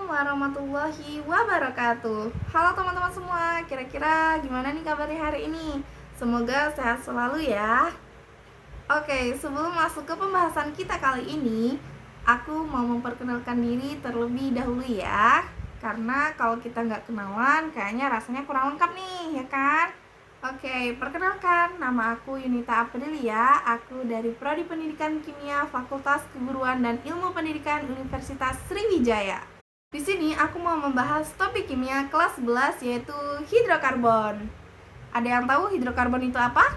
warahmatullahi wabarakatuh. Halo teman-teman semua, kira-kira gimana nih kabarnya hari ini? Semoga sehat selalu ya. Oke, sebelum masuk ke pembahasan kita kali ini, aku mau memperkenalkan diri terlebih dahulu ya. Karena kalau kita nggak kenalan, kayaknya rasanya kurang lengkap nih, ya kan? Oke, perkenalkan, nama aku Yunita Aprilia. Aku dari Prodi Pendidikan Kimia Fakultas Keguruan dan Ilmu Pendidikan Universitas Sriwijaya. Di sini aku mau membahas topik kimia kelas 11 yaitu hidrokarbon. Ada yang tahu hidrokarbon itu apa?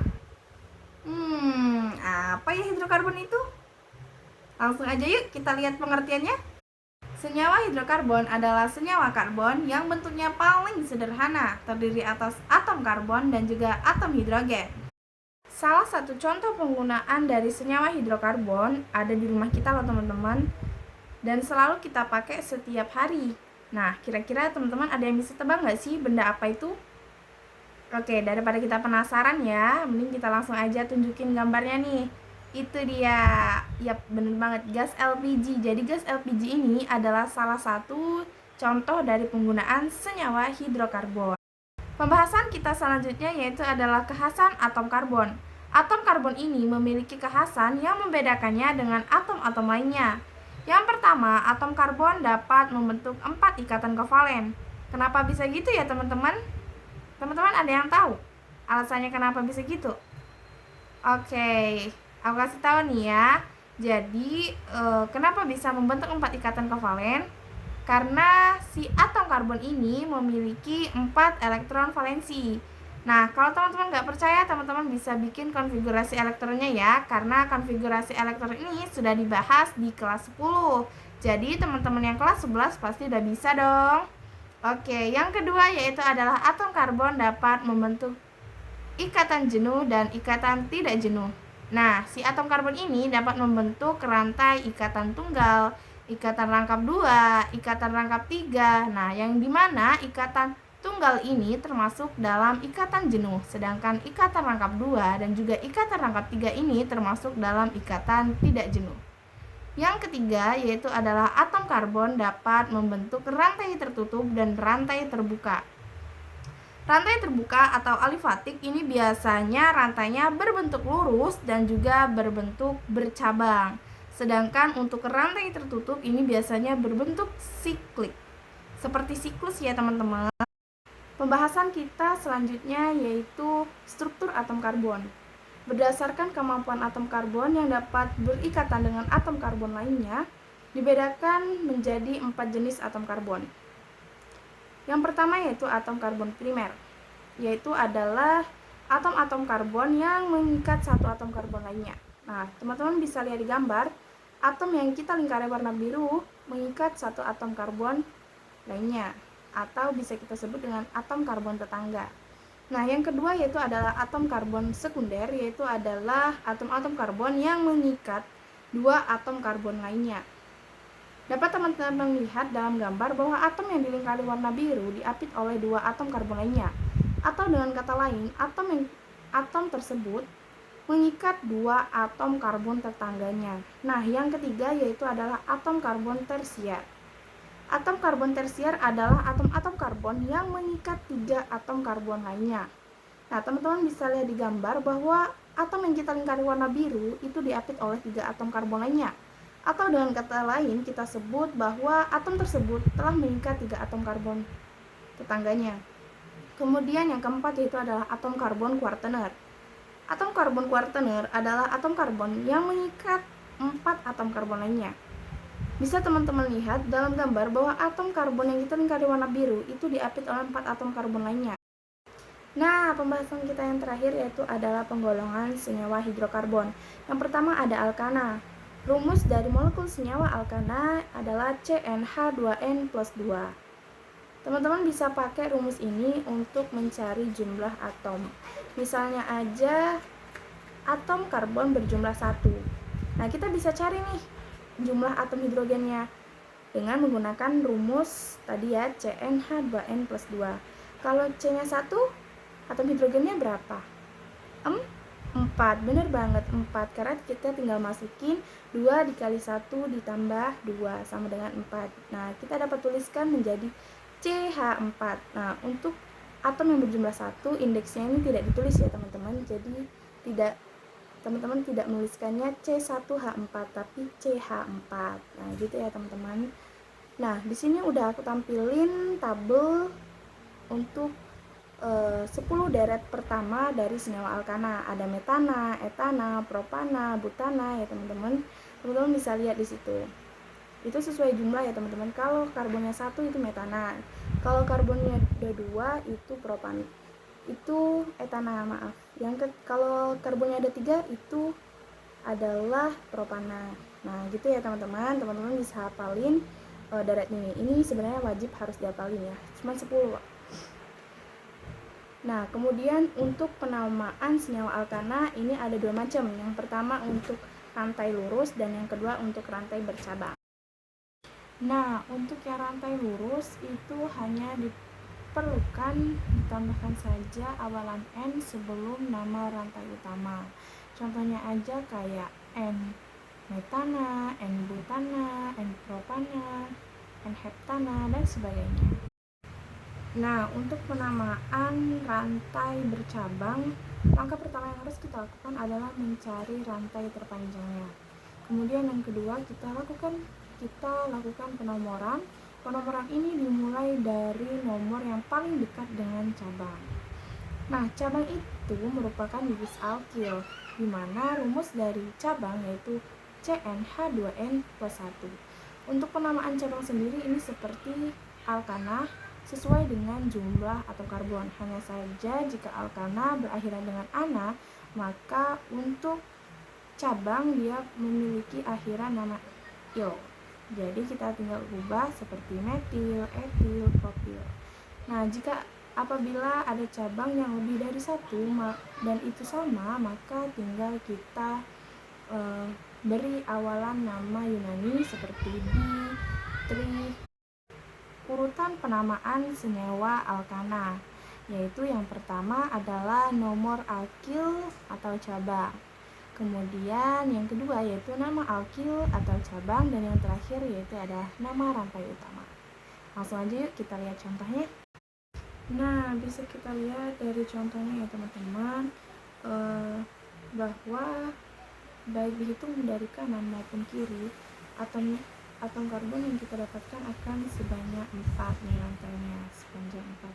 Apa ya hidrokarbon itu? Langsung aja yuk kita lihat pengertiannya. Senyawa hidrokarbon adalah senyawa karbon yang bentuknya paling sederhana, terdiri atas atom karbon dan juga atom hidrogen. Salah satu contoh penggunaan dari senyawa hidrokarbon ada di rumah kita loh teman-teman, dan selalu kita pakai setiap hari. Nah, kira-kira teman-teman ada yang bisa tebak nggak sih benda apa itu? Oke, daripada kita penasaran ya, mending kita langsung aja tunjukin gambarnya nih. Itu dia. Yap, bener banget, gas LPG. Jadi gas LPG ini adalah salah satu contoh dari penggunaan senyawa hidrokarbon. Pembahasan kita selanjutnya yaitu adalah kekhasan atom karbon. Atom karbon ini memiliki kekhasan yang membedakannya dengan atom-atom lainnya. Yang pertama, atom karbon dapat membentuk 4 ikatan kovalen. Kenapa bisa gitu ya teman-teman? Teman-teman ada yang tahu alasannya kenapa bisa gitu? Oke, aku kasih tahu nih ya. Jadi, kenapa bisa membentuk 4 ikatan kovalen? Karena si atom karbon ini memiliki 4 elektron valensi. Nah, kalau teman-teman nggak percaya, teman-teman bisa bikin konfigurasi elektronnya ya, karena konfigurasi elektron ini sudah dibahas di kelas 10. Jadi, teman-teman yang kelas 11 pasti udah bisa dong. Oke, yang kedua yaitu adalah atom karbon dapat membentuk ikatan jenuh dan ikatan tidak jenuh. Nah, si atom karbon ini dapat membentuk rantai ikatan tunggal, ikatan rangkap 2, ikatan rangkap 3. Nah, yang dimana ikatan tunggal ini termasuk dalam ikatan jenuh, sedangkan ikatan rangkap 2 dan juga ikatan rangkap 3 ini termasuk dalam ikatan tidak jenuh. Yang ketiga yaitu adalah atom karbon dapat membentuk rantai tertutup dan rantai terbuka. Rantai terbuka atau alifatik ini biasanya rantainya berbentuk lurus dan juga berbentuk bercabang. Sedangkan untuk rantai tertutup ini biasanya berbentuk siklik. Seperti siklus ya teman-teman. Pembahasan kita selanjutnya yaitu struktur atom karbon. Berdasarkan kemampuan atom karbon yang dapat berikatan dengan atom karbon lainnya, dibedakan menjadi 4 jenis atom karbon. Yang pertama yaitu atom karbon primer, yaitu adalah atom-atom karbon yang mengikat satu atom karbon lainnya. Nah, teman-teman bisa lihat di gambar, atom yang kita lingkari warna biru mengikat satu atom karbon lainnya, atau bisa kita sebut dengan atom karbon tetangga. Nah, yang kedua yaitu adalah atom karbon sekunder, yaitu adalah atom-atom karbon yang mengikat dua atom karbon lainnya. Dapat teman-teman lihat dalam gambar bahwa atom yang dilingkari warna biru diapit oleh dua atom karbon lainnya. Atau dengan kata lain, atom tersebut mengikat dua atom karbon tetangganya. Nah, yang ketiga yaitu adalah atom karbon tersier. Atom karbon tersier adalah atom-atom karbon yang mengikat 3 atom karbon lainnya. Nah, teman-teman bisa lihat di gambar bahwa atom yang kita lingkari warna biru itu diapit oleh 3 atom karbon lainnya. Atau dengan kata lain kita sebut bahwa atom tersebut telah mengikat 3 atom karbon tetangganya. Kemudian yang keempat yaitu adalah atom karbon kuartener. Atom karbon kuartener adalah atom karbon yang mengikat 4 atom karbon lainnya. Bisa teman-teman lihat dalam gambar bahwa atom karbon yang kita lingkari warna biru itu diapit oleh 4 atom karbon lainnya. Nah, pembahasan kita yang terakhir yaitu adalah penggolongan senyawa hidrokarbon. Yang pertama ada alkana. Rumus dari molekul senyawa alkana adalah CnH2n plus 2. Teman-teman bisa pakai rumus ini untuk mencari jumlah atom. Misalnya aja atom karbon berjumlah 1. Nah, kita bisa cari nih jumlah atom hidrogennya dengan menggunakan rumus tadi ya, CnH2n plus 2. Kalau C-nya 1, atom hidrogennya berapa? 4. 4, bener banget 4, karena kita tinggal masukin 2 dikali 1 ditambah 2 sama dengan 4. Nah, kita dapat tuliskan menjadi CH4. Nah, untuk atom yang berjumlah 1, indeksnya ini tidak ditulis ya teman-teman, jadi teman-teman tidak menuliskannya C1H4 tapi CH4. Nah, gitu ya teman-teman. Nah, di sini udah aku tampilin tabel untuk 10 deret pertama dari senyawa alkana. Ada metana, etana, propana, butana ya teman-teman. Teman-teman bisa lihat di situ. Itu sesuai jumlah ya teman-teman. Kalau karbonnya 1 itu metana. Kalau karbonnya ada 2 itu propan. Itu etana, maaf. Kalau karbonnya ada 3 itu adalah propana. Nah, gitu ya teman-teman. Teman-teman bisa hafalin deret ini. Ini sebenarnya wajib harus dihafalin ya. Cuma 10. Nah, kemudian untuk penamaan senyawa alkana ini ada 2 macam. Yang pertama untuk rantai lurus dan yang kedua untuk rantai bercabang. Nah, untuk yang rantai lurus itu hanya diperlukan ditambahkan saja awalan N sebelum nama rantai utama. Contohnya aja kayak N metana, N butana, N propana, N heptana, dan sebagainya. Nah, untuk penamaan rantai bercabang, langkah pertama yang harus kita lakukan adalah mencari rantai terpanjangnya. Kemudian yang kedua, kita lakukan penomoran. Penomoran ini dimulai dari nomor yang paling dekat dengan cabang. Nah, cabang itu merupakan bibis alkil, di mana rumus dari cabang yaitu CnH2n plus 1. Untuk penamaan cabang sendiri ini seperti alkana, sesuai dengan jumlah atom karbon. Hanya saja jika alkana berakhiran dengan ana, maka untuk cabang dia memiliki akhiran nama il. Jadi kita tinggal ubah seperti metil, etil, propil. Nah, apabila ada cabang yang lebih dari 1 dan itu sama, maka tinggal kita beri awalan nama Yunani seperti di, tri. Urutan penamaan senyawa alkana, yaitu yang pertama adalah nomor alkil atau cabang. Kemudian yang kedua yaitu nama alkil atau cabang, dan yang terakhir yaitu adalah nama rantai utama. Langsung aja yuk kita lihat contohnya. Nah, bisa kita lihat dari contohnya ya teman-teman, bahwa baik dihitung dari kanan maupun kiri, atom karbon yang kita dapatkan akan sebanyak 4 nih rantainya, sepanjang 4.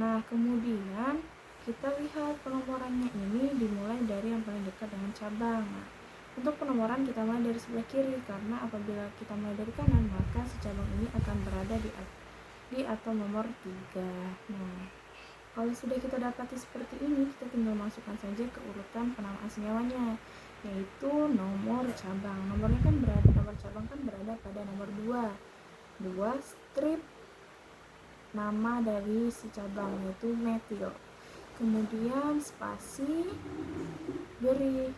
Nah, kemudian kita lihat penomorannya ini dimulai dari yang paling dekat dengan cabang. Nah, untuk penomoran kita mulai dari sebelah kiri, karena apabila kita mulai dari kanan maka si cabang ini akan berada di atom nomor 3. Nah, kalau sudah kita dapati seperti ini, kita tinggal masukkan saja ke urutan penamaan senyawanya, yaitu nomor cabang. Nomor cabang kan berada pada nomor 2 strip nama dari si cabang yaitu metil. Kemudian spasi beri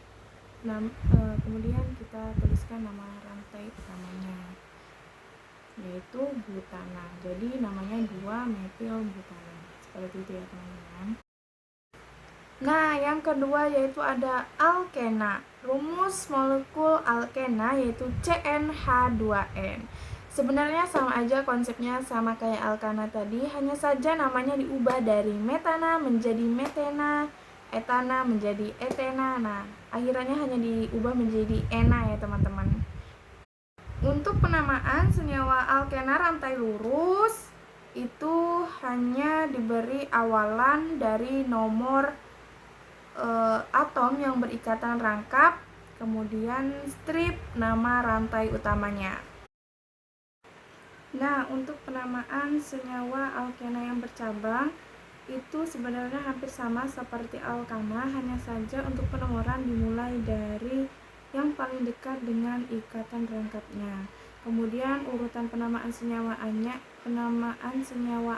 kemudian kita tuliskan nama rantai utamanya yaitu butana. Jadi namanya 2 metil butana. Seperti itu ya teman-teman. Nah, yang kedua yaitu ada alkena. Rumus molekul alkena yaitu CnH2n. Sebenarnya sama aja konsepnya, sama kayak alkana tadi, hanya saja namanya diubah dari metana menjadi metena, etana menjadi etena. Nah, akhirannya hanya diubah menjadi ena ya teman-teman. Untuk penamaan senyawa alkena rantai lurus itu hanya diberi awalan dari nomor atom yang berikatan rangkap, kemudian strip nama rantai utamanya. Nah, untuk penamaan senyawa alkena yang bercabang itu sebenarnya hampir sama seperti alkana, hanya saja untuk penomoran dimulai dari yang paling dekat dengan ikatan rangkapnya. Kemudian urutan penamaan senyawa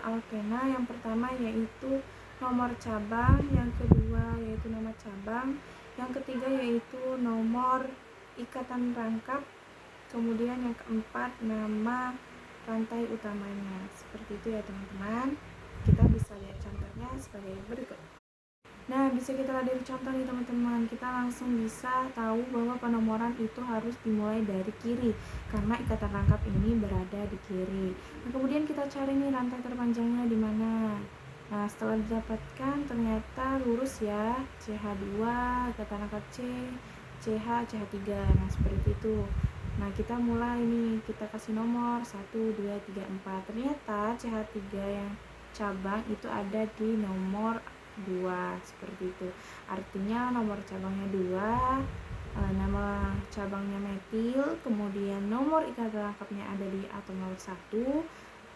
alkena yang pertama yaitu nomor cabang, yang kedua yaitu nama cabang, yang ketiga yaitu nomor ikatan rangkap, kemudian yang keempat nama rantai utamanya. Seperti itu ya teman-teman. Kita bisa lihat contohnya sebagai berikut. Nah, bisa kita lihat dari contoh nih teman-teman. Kita langsung bisa tahu bahwa penomoran itu harus dimulai dari kiri karena ikatan rangkap ini berada di kiri. Nah, kemudian kita cari nih rantai terpanjangnya di mana. Nah, setelah didapatkan ternyata lurus ya, CH2, ikatan rangkap C, CH, CH3. Nah, seperti itu. Nah, kita mulai nih, kita kasih nomor 1, 2, 3, 4. Ternyata CH3 yang cabang itu ada di nomor 2 seperti itu. Artinya nomor cabangnya 2, nama cabangnya metil, kemudian nomor ikatan rangkapnya ada di atom nomor 1,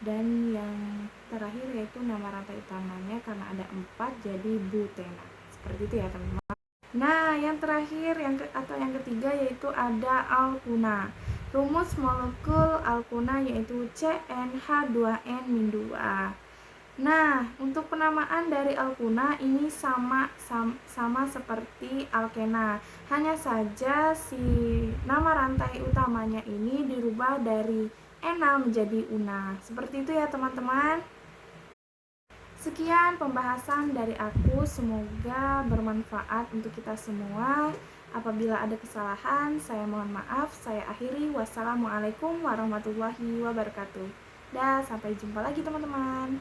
dan yang terakhir yaitu nama rantai utamanya karena ada 4 jadi butena. Seperti itu ya teman-teman. Nah, yang terakhir yang ketiga yaitu ada alkuna. Rumus molekul alkuna yaitu CnH2n-2. Nah, untuk penamaan dari alkuna ini sama seperti alkena. Hanya saja si nama rantai utamanya ini dirubah dari ena menjadi una. Seperti itu ya teman-teman. Sekian pembahasan dari aku, semoga bermanfaat untuk kita semua. Apabila ada kesalahan, saya mohon maaf. Saya akhiri. Wassalamualaikum warahmatullahi wabarakatuh. Dan sampai jumpa lagi teman-teman.